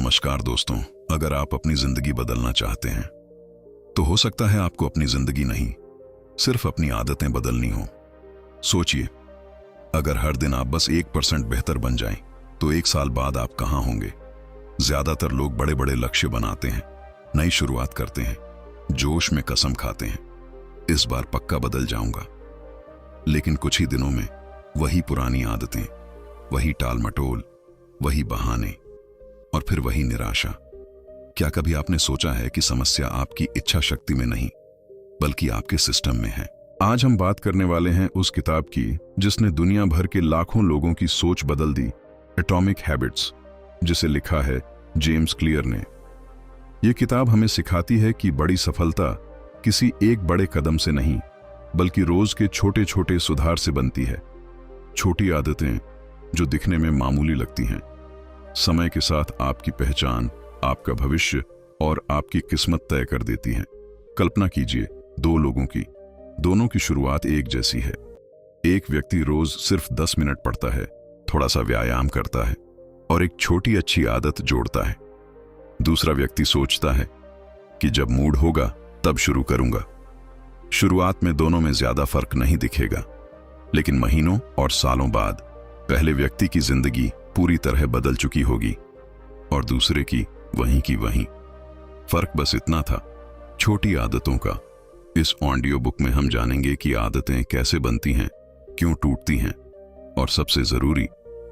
नमस्कार दोस्तों। अगर आप अपनी जिंदगी बदलना चाहते हैं तो हो सकता है आपको अपनी जिंदगी नहीं, सिर्फ अपनी आदतें बदलनी हो। सोचिए, अगर हर दिन आप बस 1% बेहतर बन जाएं तो 1 साल बाद आप कहां होंगे। ज्यादातर लोग बड़े बड़े लक्ष्य बनाते हैं, नई शुरुआत करते हैं, जोश में कसम खाते हैं, इस बार पक्का बदल जाऊंगा। लेकिन कुछ ही दिनों में वही पुरानी आदतें, वही टाल मटोल, वही बहाने और फिर वही निराशा। क्या कभी आपने सोचा है कि समस्या आपकी इच्छा शक्ति में नहीं बल्कि आपके सिस्टम में है? आज हम बात करने वाले हैं उस किताब की जिसने दुनिया भर के लाखों लोगों की सोच बदल दी, एटॉमिक हैबिट्स, जिसे लिखा है जेम्स क्लियर ने। यह किताब हमें सिखाती है कि बड़ी सफलता किसी एक बड़े कदम से नहीं बल्कि रोज के छोटे छोटे सुधार से बनती है। छोटी आदतें जो दिखने में मामूली लगती हैं, समय के साथ आपकी पहचान, आपका भविष्य और आपकी किस्मत तय कर देती हैं। कल्पना कीजिए, 2 लोगों की, दोनों की शुरुआत एक जैसी है। एक व्यक्ति रोज सिर्फ 10 मिनट पढ़ता है, थोड़ा सा व्यायाम करता है और एक छोटी अच्छी आदत जोड़ता है। दूसरा व्यक्ति सोचता है कि जब मूड होगा तब शुरू करूंगा। शुरुआत में दोनों में ज्यादा फर्क नहीं दिखेगा, लेकिन महीनों और सालों बाद पहले व्यक्ति की जिंदगी पूरी तरह बदल चुकी होगी और दूसरे की वहीं। फर्क बस इतना था, छोटी आदतों का। इस ऑडियो बुक में हम जानेंगे कि आदतें कैसे बनती हैं, क्यों टूटती हैं और सबसे जरूरी,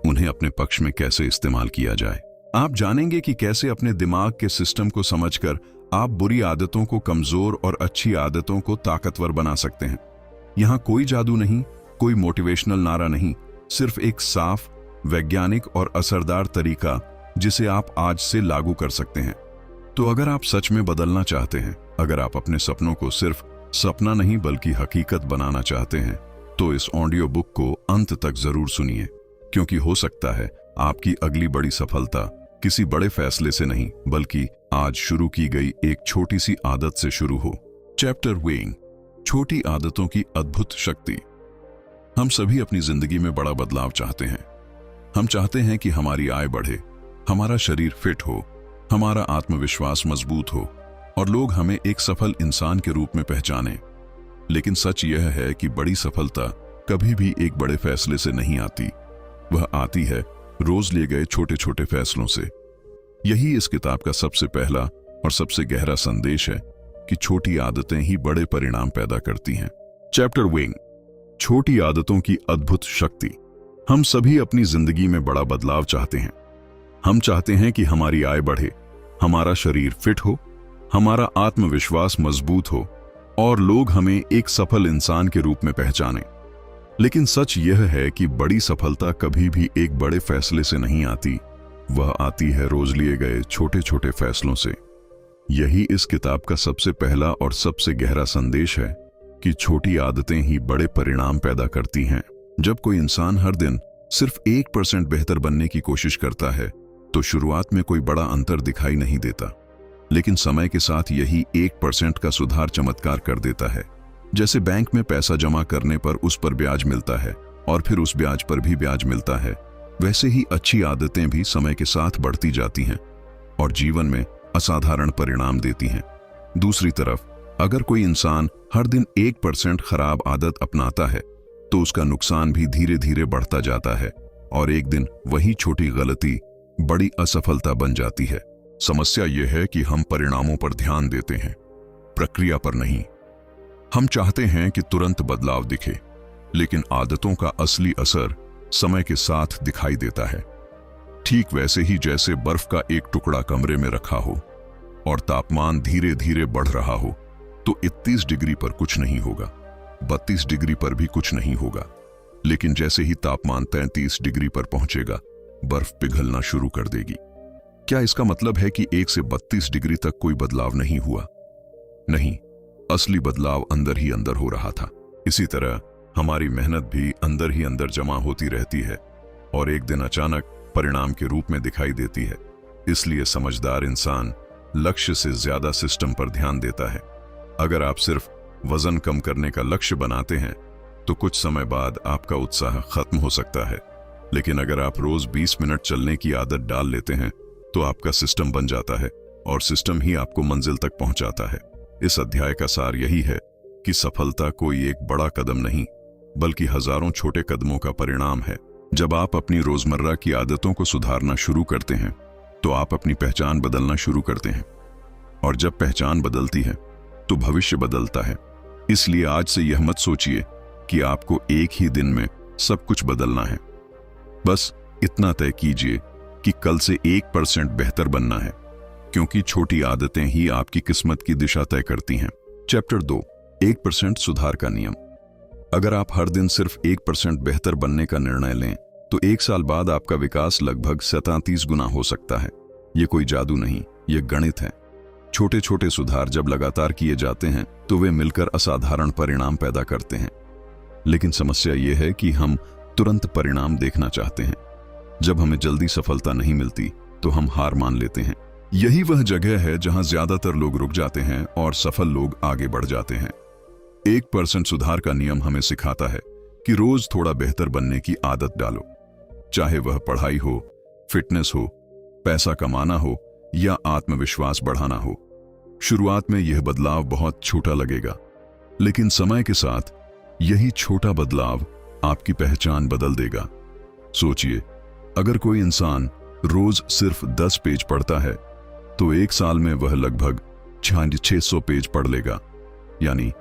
उन्हें अपने पक्ष में कैसे इस्तेमाल किया जाए। आप जानेंगे कि कैसे अपने दिमाग के सिस्टम को समझकर आप बुरी आदतों को कमजोर और अच्छी आदतों को ताकतवर बना सकते हैं। यहां कोई जादू नहीं, कोई मोटिवेशनल नारा नहीं, सिर्फ एक साफ, वैज्ञानिक और असरदार तरीका जिसे आप आज से लागू कर सकते हैं। तो अगर आप सच में बदलना चाहते हैं, अगर आप अपने सपनों को सिर्फ सपना नहीं बल्कि हकीकत बनाना चाहते हैं, तो इस ऑडियो बुक को अंत तक जरूर सुनिए, क्योंकि हो सकता है आपकी अगली बड़ी सफलता किसी बड़े फैसले से नहीं बल्कि आज शुरू की गई एक छोटी सी आदत से शुरू हो। चैप्टर 1, छोटी आदतों की अद्भुत शक्ति। हम सभी अपनी जिंदगी में बड़ा बदलाव चाहते हैं। हम चाहते हैं कि हमारी आय बढ़े, हमारा शरीर फिट हो, हमारा आत्मविश्वास मजबूत हो और लोग हमें एक सफल इंसान के रूप में पहचानें। लेकिन सच यह है कि बड़ी सफलता कभी भी एक बड़े फैसले से नहीं आती, वह आती है रोज लिए गए छोटे छोटे फैसलों से। यही इस किताब का सबसे पहला और सबसे गहरा संदेश है कि छोटी आदतें ही बड़े परिणाम पैदा करती हैं। चैप्टर 1, छोटी आदतों की अद्भुत शक्ति। हम सभी अपनी जिंदगी में बड़ा बदलाव चाहते हैं। हम चाहते हैं कि हमारी आय बढ़े, हमारा शरीर फिट हो, हमारा आत्मविश्वास मजबूत हो और लोग हमें एक सफल इंसान के रूप में पहचानें। लेकिन सच यह है कि बड़ी सफलता कभी भी एक बड़े फैसले से नहीं आती, वह आती है रोज लिए गए छोटे छोटे फैसलों से। यही इस किताब का सबसे पहला और सबसे गहरा संदेश है कि छोटी आदतें ही बड़े परिणाम पैदा करती हैं। जब कोई इंसान हर दिन सिर्फ 1% बेहतर बनने की कोशिश करता है तो शुरुआत में कोई बड़ा अंतर दिखाई नहीं देता, लेकिन समय के साथ यही 1% का सुधार चमत्कार कर देता है। जैसे बैंक में पैसा जमा करने पर उस पर ब्याज मिलता है और फिर उस ब्याज पर भी ब्याज मिलता है, वैसे ही अच्छी आदतें भी समय के साथ बढ़ती जाती हैं और जीवन में असाधारण परिणाम देती हैं। दूसरी तरफ, अगर कोई इंसान हर दिन 1% खराब आदत अपनाता है तो उसका नुकसान भी धीरे धीरे बढ़ता जाता है और एक दिन वही छोटी गलती बड़ी असफलता बन जाती है। समस्या यह है कि हम परिणामों पर ध्यान देते हैं, प्रक्रिया पर नहीं। हम चाहते हैं कि तुरंत बदलाव दिखे, लेकिन आदतों का असली असर समय के साथ दिखाई देता है। ठीक वैसे ही जैसे बर्फ का एक टुकड़ा कमरे में रखा हो और तापमान धीरे धीरे बढ़ रहा हो तो 31 डिग्री पर कुछ नहीं होगा, 32 डिग्री पर भी कुछ नहीं होगा, लेकिन जैसे ही तापमान 33 डिग्री पर पहुंचेगा, बर्फ पिघलना शुरू कर देगी। क्या इसका मतलब है कि 1 से 32 डिग्री तक कोई बदलाव नहीं हुआ? नहीं, असली बदलाव अंदर ही अंदर हो रहा था। इसी तरह हमारी मेहनत भी अंदर ही अंदर जमा होती रहती है और एक दिन अचानक परिणाम के रूप में दिखाई देती है। इसलिए समझदार इंसान लक्ष्य से ज्यादा सिस्टम पर ध्यान देता है। अगर आप सिर्फ वजन कम करने का लक्ष्य बनाते हैं तो कुछ समय बाद आपका उत्साह खत्म हो सकता है, लेकिन अगर आप रोज 20 मिनट चलने की आदत डाल लेते हैं तो आपका सिस्टम बन जाता है और सिस्टम ही आपको मंजिल तक पहुंचाता है। इस अध्याय का सार यही है कि सफलता कोई एक बड़ा कदम नहीं, बल्कि हजारों छोटे कदमों का परिणाम है। जब आप अपनी रोजमर्रा की आदतों को सुधारना शुरू करते हैं तो आप अपनी पहचान बदलना शुरू करते हैं, और जब पहचान बदलती है तो भविष्य बदलता है। इसलिए आज से यह मत सोचिए कि आपको एक ही दिन में सब कुछ बदलना है। बस इतना तय कीजिए कि कल से 1% बेहतर बनना है, क्योंकि छोटी आदतें ही आपकी किस्मत की दिशा तय करती हैं। चैप्टर 2, 1% सुधार का नियम। अगर आप हर दिन सिर्फ 1% बेहतर बनने का निर्णय लें तो 1 साल बाद आपका विकास लगभग 37 गुना हो सकता है। ये कोई जादू नहीं, ये गणित है। छोटे छोटे सुधार जब लगातार किए जाते हैं तो वे मिलकर असाधारण परिणाम पैदा करते हैं। लेकिन समस्या यह है कि हम तुरंत परिणाम देखना चाहते हैं। जब हमें जल्दी सफलता नहीं मिलती तो हम हार मान लेते हैं। यही वह जगह है जहां ज्यादातर लोग रुक जाते हैं और सफल लोग आगे बढ़ जाते हैं। 1% सुधार का नियम हमें सिखाता है कि रोज थोड़ा बेहतर बनने की आदत डालो, चाहे वह पढ़ाई हो, फिटनेस हो, पैसा कमाना हो या आत्मविश्वास बढ़ाना हो। शुरुआत में यह बदलाव बहुत छोटा लगेगा, लेकिन समय के साथ यही छोटा बदलाव आपकी पहचान बदल देगा। सोचिए, अगर कोई इंसान रोज सिर्फ 10 पेज पढ़ता है तो 1 साल में वह लगभग 600 पेज पढ़ लेगा, यानी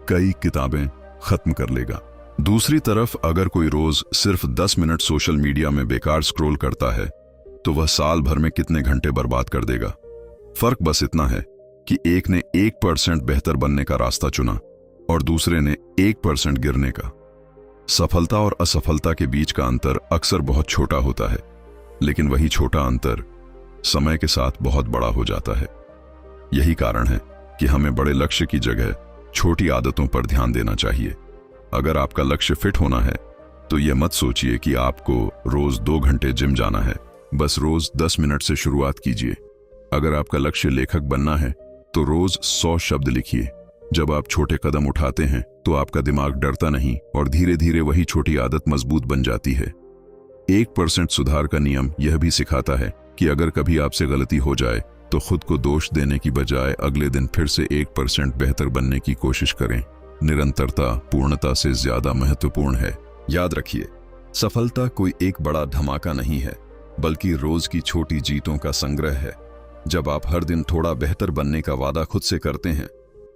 कई किताबें खत्म कर लेगा। दूसरी तरफ अगर कोई रोज सिर्फ 10 मिनट सोशल मीडिया में बेकार स्क्रॉल करता है तो वह साल भर में कितने घंटे बर्बाद कर देगा। फर्क बस इतना है कि एक ने 1% बेहतर बनने का रास्ता चुना और दूसरे ने 1% गिरने का। सफलता और असफलता के बीच का अंतर अक्सर बहुत छोटा होता है, लेकिन वही छोटा अंतर समय के साथ बहुत बड़ा हो जाता है। यही कारण है कि हमें बड़े लक्ष्य की जगह छोटी आदतों पर ध्यान देना चाहिए। अगर आपका लक्ष्य फिट होना है तो यह मत सोचिए कि आपको रोज 2 घंटे जिम जाना है। बस रोज 10 मिनट से शुरुआत कीजिए। अगर आपका लक्ष्य लेखक बनना है तो रोज 100 शब्द लिखिए। जब आप छोटे कदम उठाते हैं तो आपका दिमाग डरता नहीं और धीरे धीरे वही छोटी आदत मजबूत बन जाती है। 1% सुधार का नियम यह भी सिखाता है कि अगर कभी आपसे गलती हो जाए तो खुद को दोष देने की बजाय अगले दिन फिर से 1% बेहतर बनने की कोशिश करें। निरंतरता पूर्णता से ज्यादा महत्वपूर्ण है। याद रखिए, सफलता कोई एक बड़ा धमाका नहीं है, बल्कि रोज की छोटी जीतों का संग्रह है। जब आप हर दिन थोड़ा बेहतर बनने का वादा खुद से करते हैं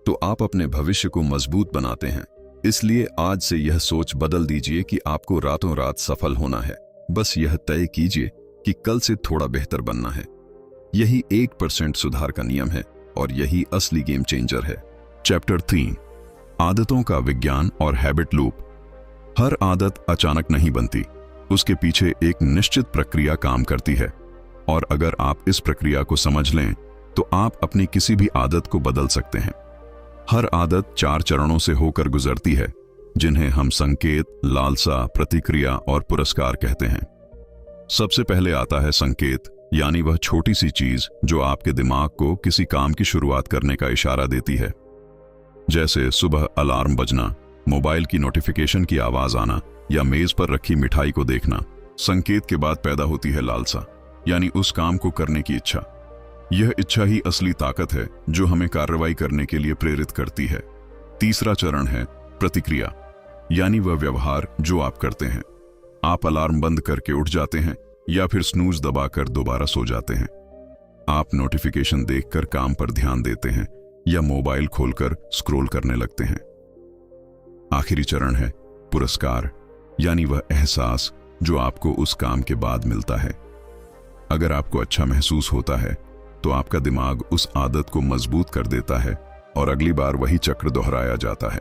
तो आप अपने भविष्य को मजबूत बनाते हैं। इसलिए आज से यह सोच बदल दीजिए कि आपको रातों रात सफल होना है। बस यह तय कीजिए कि कल से थोड़ा बेहतर बनना है। यही 1% सुधार का नियम है और यही असली गेम चेंजर है। चैप्टर 3, आदतों का विज्ञान और हैबिट लूप। हर आदत अचानक नहीं बनती, उसके पीछे एक निश्चित प्रक्रिया काम करती है, और अगर आप इस प्रक्रिया को समझ लें तो आप अपनी किसी भी आदत को बदल सकते हैं। हर आदत 4 चरणों से होकर गुजरती है, जिन्हें हम संकेत, लालसा, प्रतिक्रिया और पुरस्कार कहते हैं। सबसे पहले आता है संकेत, यानी वह छोटी सी चीज जो आपके दिमाग को किसी काम की शुरुआत करने का इशारा देती है। जैसे सुबह अलार्म बजना, मोबाइल की नोटिफिकेशन की आवाज आना या मेज पर रखी मिठाई को देखना। संकेत के बाद पैदा होती है लालसा, यानी उस काम को करने की इच्छा। यह इच्छा ही असली ताकत है जो हमें कार्रवाई करने के लिए प्रेरित करती है। तीसरा चरण है प्रतिक्रिया, यानी वह व्यवहार जो आप करते हैं। आप अलार्म बंद करके उठ जाते हैं या फिर स्नूज दबाकर दोबारा सो जाते हैं। आप नोटिफिकेशन देखकर काम पर ध्यान देते हैं या मोबाइल खोलकर स्क्रॉल करने लगते हैं। आखिरी चरण है पुरस्कार, यानी वह एहसास जो आपको उस काम के बाद मिलता है। अगर आपको अच्छा महसूस होता है तो आपका दिमाग उस आदत को मजबूत कर देता है और अगली बार वही चक्र दोहराया जाता है।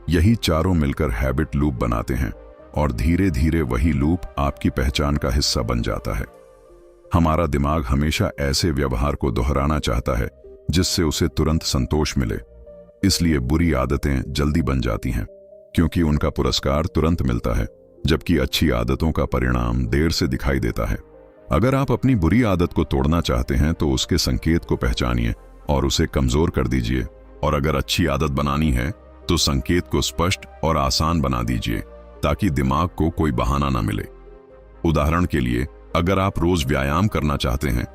यही चारों मिलकर हैबिट लूप बनाते हैं और धीरे धीरे वही लूप आपकी पहचान का हिस्सा बन जाता है। हमारा दिमाग हमेशा ऐसे व्यवहार को दोहराना चाहता है जिससे उसे तुरंत संतोष मिले। इसलिए बुरी आदतें जल्दी बन जाती हैं क्योंकि उनका पुरस्कार तुरंत मिलता है, जबकि अच्छी आदतों का परिणाम देर से दिखाई देता है। अगर आप अपनी बुरी आदत को तोड़ना चाहते हैं तो उसके संकेत को पहचानिए और उसे कमजोर कर दीजिए, और अगर अच्छी आदत बनानी है तो संकेत को स्पष्ट और आसान बना दीजिए ताकि दिमाग को कोई बहाना ना मिले। उदाहरण के लिए, अगर आप रोज व्यायाम करना चाहते हैं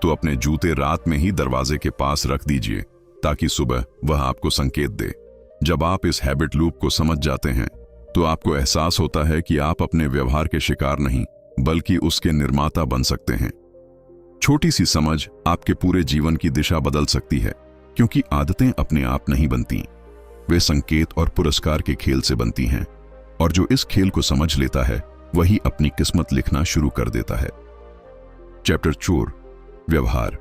तो अपने जूते रात में ही दरवाजे के पास रख दीजिए ताकि सुबह वह आपको संकेत दे। जब आप इस हैबिट लूप को समझ जाते हैं तो आपको एहसास होता है कि आप अपने व्यवहार के शिकार नहीं बल्कि उसके निर्माता बन सकते हैं। छोटी सी समझ आपके पूरे जीवन की दिशा बदल सकती है, क्योंकि आदतें अपने आप नहीं बनती, वे संकेत और पुरस्कार के खेल से बनती हैं, और जो इस खेल को समझ लेता है वही अपनी किस्मत लिखना शुरू कर देता है। चैप्टर 4 व्यवहार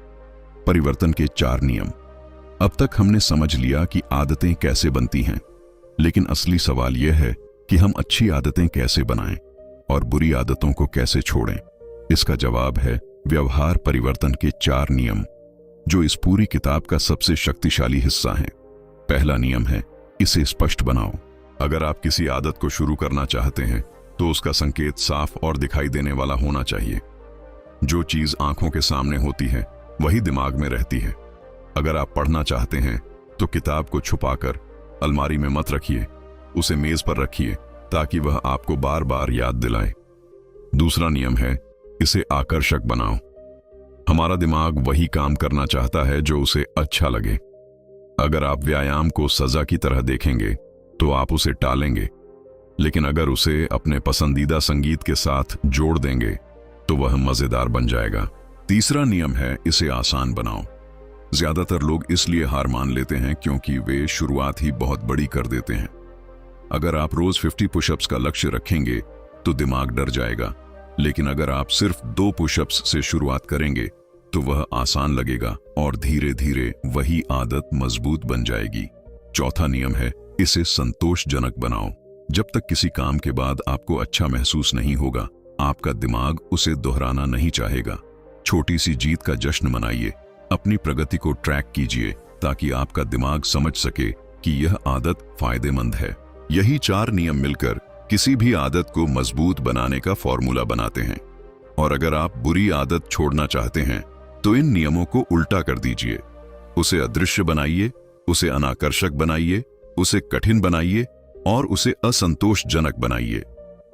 परिवर्तन के 4 नियम। अब तक हमने समझ लिया कि आदतें कैसे बनती हैं, लेकिन असली सवाल यह है कि हम अच्छी आदतें कैसे बनाएं और बुरी आदतों को कैसे छोड़ें। इसका जवाब है व्यवहार परिवर्तन के 4 नियम, जो इस पूरी किताब का सबसे शक्तिशाली हिस्सा है। पहला नियम है, इसे स्पष्ट बनाओ। अगर आप किसी आदत को शुरू करना चाहते हैं तो उसका संकेत साफ और दिखाई देने वाला होना चाहिए। जो चीज आंखों के सामने होती है वही दिमाग में रहती है। अगर आप पढ़ना चाहते हैं तो किताब को छुपाकर अलमारी में मत रखिए, उसे मेज पर रखिए ताकि वह आपको बार बार याद दिलाए। दूसरा नियम है, इसे आकर्षक बनाओ। हमारा दिमाग वही काम करना चाहता है जो उसे अच्छा लगे। अगर आप व्यायाम को सजा की तरह देखेंगे तो आप उसे टालेंगे, लेकिन अगर उसे अपने पसंदीदा संगीत के साथ जोड़ देंगे तो वह मजेदार बन जाएगा। तीसरा नियम है, इसे आसान बनाओ। ज्यादातर लोग इसलिए हार मान लेते हैं क्योंकि वे शुरुआत ही बहुत बड़ी कर देते हैं। अगर आप रोज 50 पुशअप्स का लक्ष्य रखेंगे तो दिमाग डर जाएगा, लेकिन अगर आप सिर्फ 2 पुशअप्स से शुरुआत करेंगे तो वह आसान लगेगा और धीरे धीरे वही आदत मजबूत बन जाएगी। चौथा नियम है, इसे संतोषजनक बनाओ। जब तक किसी काम के बाद आपको अच्छा महसूस नहीं होगा, आपका दिमाग उसे दोहराना नहीं चाहेगा। छोटी सी जीत का जश्न मनाइए, अपनी प्रगति को ट्रैक कीजिए ताकि आपका दिमाग समझ सके कि यह आदत फायदेमंद है। यही 4 नियम मिलकर किसी भी आदत को मजबूत बनाने का फॉर्मूला बनाते हैं। और अगर आप बुरी आदत छोड़ना चाहते हैं तो इन नियमों को उल्टा कर दीजिए। उसे अदृश्य बनाइए, उसे अनाकर्षक बनाइए, उसे कठिन बनाइए और उसे असंतोषजनक बनाइए।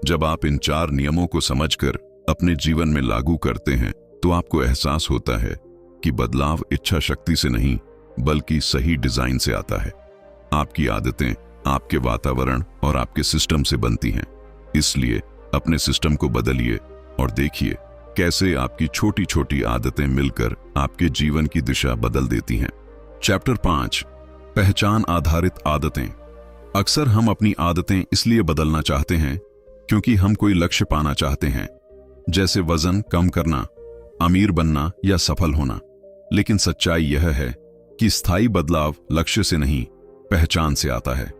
जब आप इन 4 नियमों को समझकर अपने जीवन में लागू करते हैं तो आपको एहसास होता है कि बदलाव इच्छा शक्ति से नहीं बल्कि सही डिजाइन से आता है। आपकी आदतें आपके वातावरण और आपके सिस्टम से बनती हैं, इसलिए अपने सिस्टम को बदलिए और देखिए कैसे आपकी छोटी छोटी आदतें मिलकर आपके जीवन की दिशा बदल देती हैं। चैप्टर 5 पहचान आधारित आदतें। अक्सर हम अपनी आदतें इसलिए बदलना चाहते हैं क्योंकि हम कोई लक्ष्य पाना चाहते हैं, जैसे वजन कम करना, अमीर बनना या सफल होना। लेकिन सच्चाई यह है कि स्थायी बदलाव लक्ष्य से नहीं, पहचान से आता है।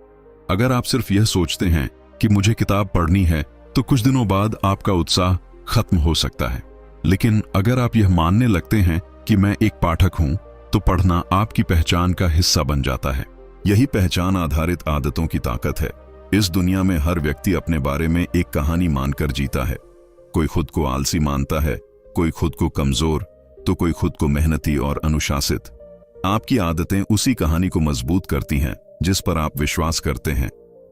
अगर आप सिर्फ यह सोचते हैं कि मुझे किताब पढ़नी है तो कुछ दिनों बाद आपका उत्साह खत्म हो सकता है। लेकिन अगर आप यह मानने लगते हैं कि मैं एक पाठक हूं तो पढ़ना आपकी पहचान का हिस्सा बन जाता है। यही पहचान आधारित आदतों की ताकत है। इस दुनिया में हर व्यक्ति अपने बारे में एक कहानी मानकर जीता है। कोई खुद को आलसी मानता है, कोई खुद को कमजोर, तो कोई खुद को मेहनती और अनुशासित। आपकी आदतें उसी कहानी को मजबूत करती हैं जिस पर आप विश्वास करते हैं।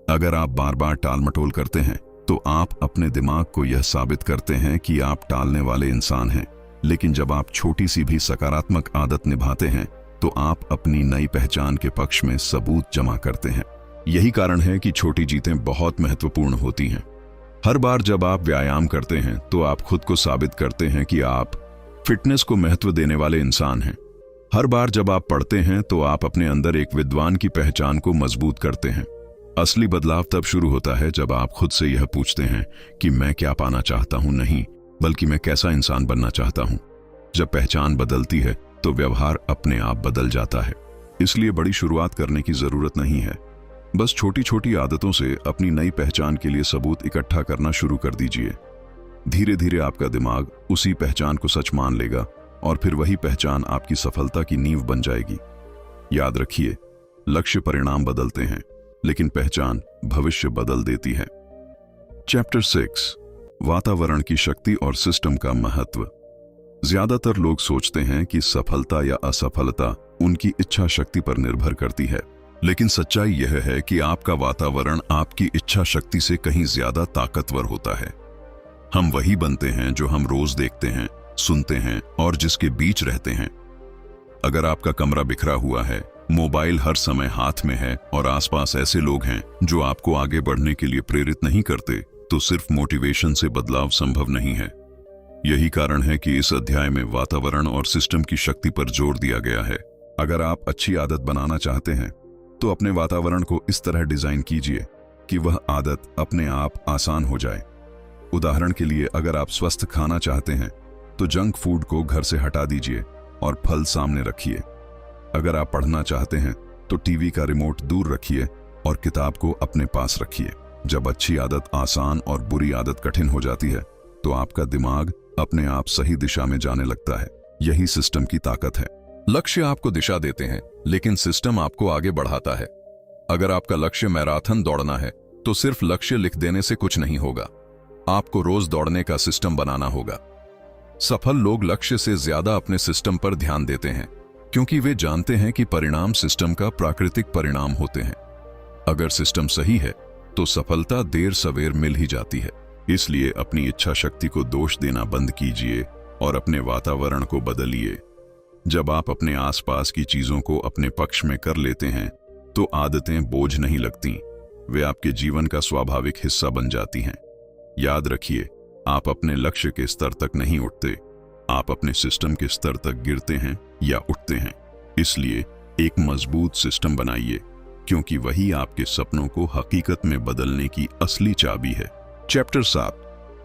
अगर आप बार बार टाल मटोल करते हैं तो आप अपने दिमाग को यह साबित करते हैं कि आप टालने वाले इंसान हैं। लेकिन जब आप छोटी सी भी सकारात्मक आदत निभाते हैं तो आप अपनी नई पहचान के पक्ष में सबूत जमा करते हैं। यही कारण है कि छोटी जीतें बहुत महत्वपूर्ण होती हैं। हर बार जब आप व्यायाम करते हैं तो आप खुद को साबित करते हैं कि आप फिटनेस को महत्व देने वाले इंसान हैं। हर बार जब आप पढ़ते हैं तो आप अपने अंदर एक विद्वान की पहचान को मजबूत करते हैं। असली बदलाव तब शुरू होता है जब आप खुद से यह पूछते हैं कि मैं क्या पाना चाहता हूं, नहीं बल्कि मैं कैसा इंसान बनना चाहता हूं। जब पहचान बदलती है तो व्यवहार अपने आप बदल जाता है। इसलिए बड़ी शुरुआत करने की जरूरत नहीं है, बस छोटी छोटी आदतों से अपनी नई पहचान के लिए सबूत इकट्ठा करना शुरू कर दीजिए। धीरे धीरे आपका दिमाग उसी पहचान को सच मान लेगा और फिर वही पहचान आपकी सफलता की नींव बन जाएगी। याद रखिए, लक्ष्य परिणाम बदलते हैं लेकिन पहचान भविष्य बदल देती है। चैप्टर 6 वातावरण की शक्ति और सिस्टम का महत्व। ज्यादातर लोग सोचते हैं कि सफलता या असफलता उनकी इच्छा शक्ति पर निर्भर करती है, लेकिन सच्चाई यह है कि आपका वातावरण आपकी इच्छा शक्ति से कहीं ज्यादा ताकतवर होता है। हम वही बनते हैं जो हम रोज देखते हैं, सुनते हैं और जिसके बीच रहते हैं। अगर आपका कमरा बिखरा हुआ है, मोबाइल हर समय हाथ में है और आसपास ऐसे लोग हैं जो आपको आगे बढ़ने के लिए प्रेरित नहीं करते, तो सिर्फ मोटिवेशन से बदलाव संभव नहीं है। यही कारण है कि इस अध्याय में वातावरण और सिस्टम की शक्ति पर जोर दिया गया है। अगर आप अच्छी आदत बनाना चाहते हैं तो अपने वातावरण को इस तरह डिजाइन कीजिए कि वह आदत अपने आप आसान हो जाए। उदाहरण के लिए, अगर आप स्वस्थ खाना चाहते हैं तो जंक फूड को घर से हटा दीजिए और फल सामने रखिए। अगर आप पढ़ना चाहते हैं तो टीवी का रिमोट दूर रखिए और किताब को अपने पास रखिए। जब अच्छी आदत आसान और बुरी आदत कठिन हो जाती है तो आपका दिमाग अपने आप सही दिशा में जाने लगता है। यही सिस्टम की ताकत है। लक्ष्य आपको दिशा देते हैं, लेकिन सिस्टम आपको आगे बढ़ाता है। अगर आपका लक्ष्य मैराथन दौड़ना है तो सिर्फ लक्ष्य लिख देने से कुछ नहीं होगा। आपको रोज दौड़ने का सिस्टम बनाना होगा। सफल लोग लक्ष्य से ज्यादा अपने सिस्टम पर ध्यान देते हैं, क्योंकि वे जानते हैं कि परिणाम सिस्टम का प्राकृतिक परिणाम होते हैं। अगर सिस्टम सही है तो सफलता देर सवेर मिल ही जाती है। इसलिए अपनी इच्छा शक्ति को दोष देना बंद कीजिए और अपने वातावरण को बदलिए। जब आप अपने आसपास की चीजों को अपने पक्ष में कर लेते हैं तो आदतें बोझ नहीं लगती, वे आपके जीवन का स्वाभाविक हिस्सा बन जाती हैं। याद रखिए, आप अपने लक्ष्य के स्तर तक नहीं उठते, आप अपने सिस्टम के स्तर तक गिरते हैं या उठते हैं। इसलिए एक मजबूत सिस्टम बनाइए, क्योंकि वही आपके सपनों को हकीकत में बदलने की असली चाबी है। चैप्टर 7,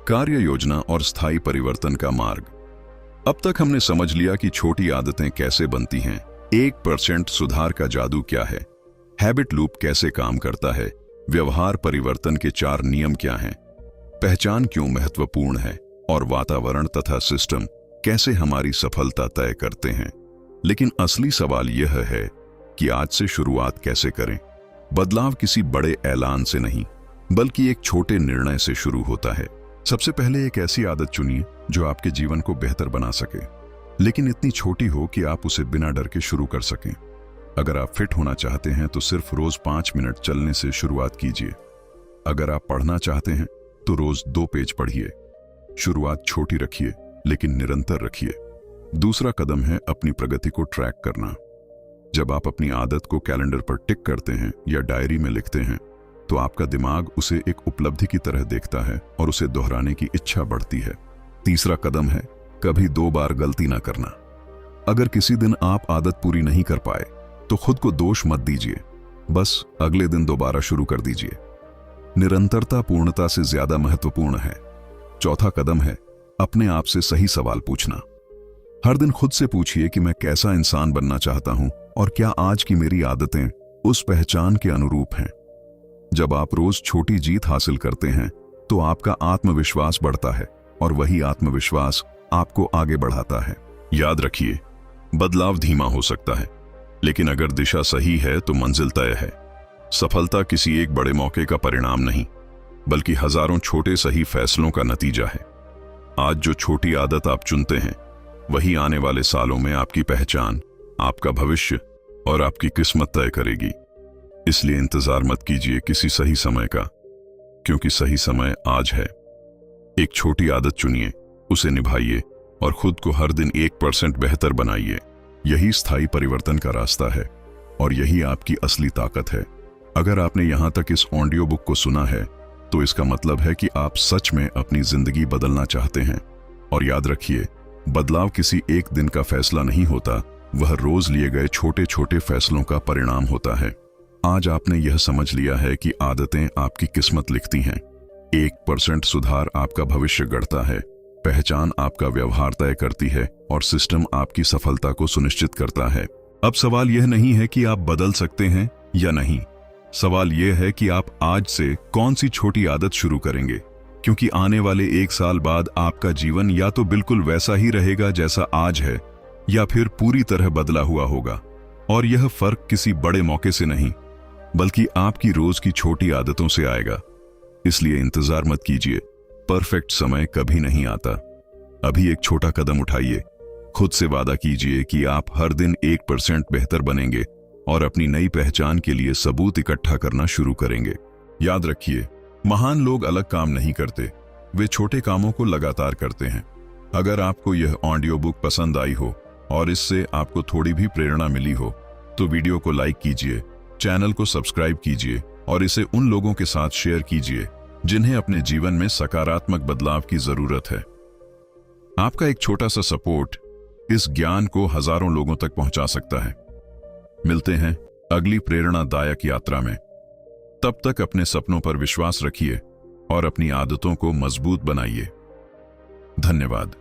कार्य योजना और स्थायी परिवर्तन का मार्ग। अब तक हमने समझ लिया कि छोटी आदतें कैसे बनती हैं, 1% सुधार का जादू क्या है, हैबिट लूप कैसे काम करता है, व्यवहार परिवर्तन के 4 नियम क्या हैं, पहचान क्यों महत्वपूर्ण है और वातावरण तथा सिस्टम कैसे हमारी सफलता तय करते हैं। लेकिन असली सवाल यह है कि आज से शुरुआत कैसे करें। बदलाव किसी बड़े ऐलान से नहीं, बल्कि एक छोटे निर्णय से शुरू होता है। सबसे पहले एक ऐसी आदत चुनिए जो आपके जीवन को बेहतर बना सके, लेकिन इतनी छोटी हो कि आप उसे बिना डर के शुरू कर सकें। अगर आप फिट होना चाहते हैं तो सिर्फ रोज 5 मिनट चलने से शुरुआत कीजिए। अगर आप पढ़ना चाहते हैं तो रोज 2 पेज पढ़िए। शुरुआत छोटी रखिए, लेकिन निरंतर रखिए। दूसरा कदम है अपनी प्रगति को ट्रैक करना। जब आप अपनी आदत को कैलेंडर पर टिक करते हैं या डायरी में लिखते हैं तो आपका दिमाग उसे एक उपलब्धि की तरह देखता है और उसे दोहराने की इच्छा बढ़ती है। तीसरा कदम है कभी 2 बार गलती ना करना। अगर किसी दिन आप आदत पूरी नहीं कर पाए तो खुद को दोष मत दीजिए, बस अगले दिन दोबारा शुरू कर दीजिए। निरंतरता पूर्णता से ज्यादा महत्वपूर्ण है। चौथा कदम है अपने आप से सही सवाल पूछना। हर दिन खुद से पूछिए कि मैं कैसा इंसान बनना चाहता हूं और क्या आज की मेरी आदतें उस पहचान के अनुरूप हैं। जब आप रोज छोटी जीत हासिल करते हैं तो आपका आत्मविश्वास बढ़ता है और वही आत्मविश्वास आपको आगे बढ़ाता है। याद रखिए, बदलाव धीमा हो सकता है, लेकिन अगर दिशा सही है तो मंजिल तय है। सफलता किसी एक बड़े मौके का परिणाम नहीं, बल्कि हजारों छोटे सही फैसलों का नतीजा है। आज जो छोटी आदत आप चुनते हैं वही आने वाले सालों में आपकी पहचान, आपका भविष्य और आपकी किस्मत तय करेगी। इसलिए इंतजार मत कीजिए किसी सही समय का, क्योंकि सही समय आज है। एक छोटी आदत चुनिए, उसे निभाइए और खुद को हर दिन 1% बेहतर बनाइए। यही स्थायी परिवर्तन का रास्ता है और यही आपकी असली ताकत है। अगर आपने यहां तक इस ऑडियो बुक को सुना है तो इसका मतलब है कि आप सच में अपनी जिंदगी बदलना चाहते हैं। और याद रखिए, बदलाव किसी एक दिन का फैसला नहीं होता, वह रोज लिए गए छोटे छोटे फैसलों का परिणाम होता है। आज आपने यह समझ लिया है कि आदतें आपकी किस्मत लिखती हैं। 1% सुधार आपका भविष्य गढ़ता है, पहचान आपका व्यवहार तय करती है और सिस्टम आपकी सफलता को सुनिश्चित करता है। अब सवाल यह नहीं है कि आप बदल सकते हैं या नहीं, सवाल यह है कि आप आज से कौन सी छोटी आदत शुरू करेंगे, क्योंकि आने वाले 1 साल बाद आपका जीवन या तो बिल्कुल वैसा ही रहेगा जैसा आज है, या फिर पूरी तरह बदला हुआ होगा। और यह फर्क किसी बड़े मौके से नहीं, बल्कि आपकी रोज की छोटी आदतों से आएगा। इसलिए इंतजार मत कीजिए, परफेक्ट समय कभी नहीं आता। अभी एक छोटा कदम उठाइए, खुद से वादा कीजिए कि आप हर दिन 1% बेहतर बनेंगे और अपनी नई पहचान के लिए सबूत इकट्ठा करना शुरू करेंगे। याद रखिए, महान लोग अलग काम नहीं करते, वे छोटे कामों को लगातार करते हैं। अगर आपको यह ऑडियो बुक पसंद आई हो और इससे आपको थोड़ी भी प्रेरणा मिली हो तो वीडियो को लाइक कीजिए, चैनल को सब्सक्राइब कीजिए और इसे उन लोगों के साथ शेयर कीजिए जिन्हें अपने जीवन में सकारात्मक बदलाव की जरूरत है। आपका एक छोटा सा सपोर्ट इस ज्ञान को हजारों लोगों तक पहुंचा सकता है। मिलते हैं अगली प्रेरणादायक यात्रा में। तब तक अपने सपनों पर विश्वास रखिए और अपनी आदतों को मजबूत बनाइए। धन्यवाद।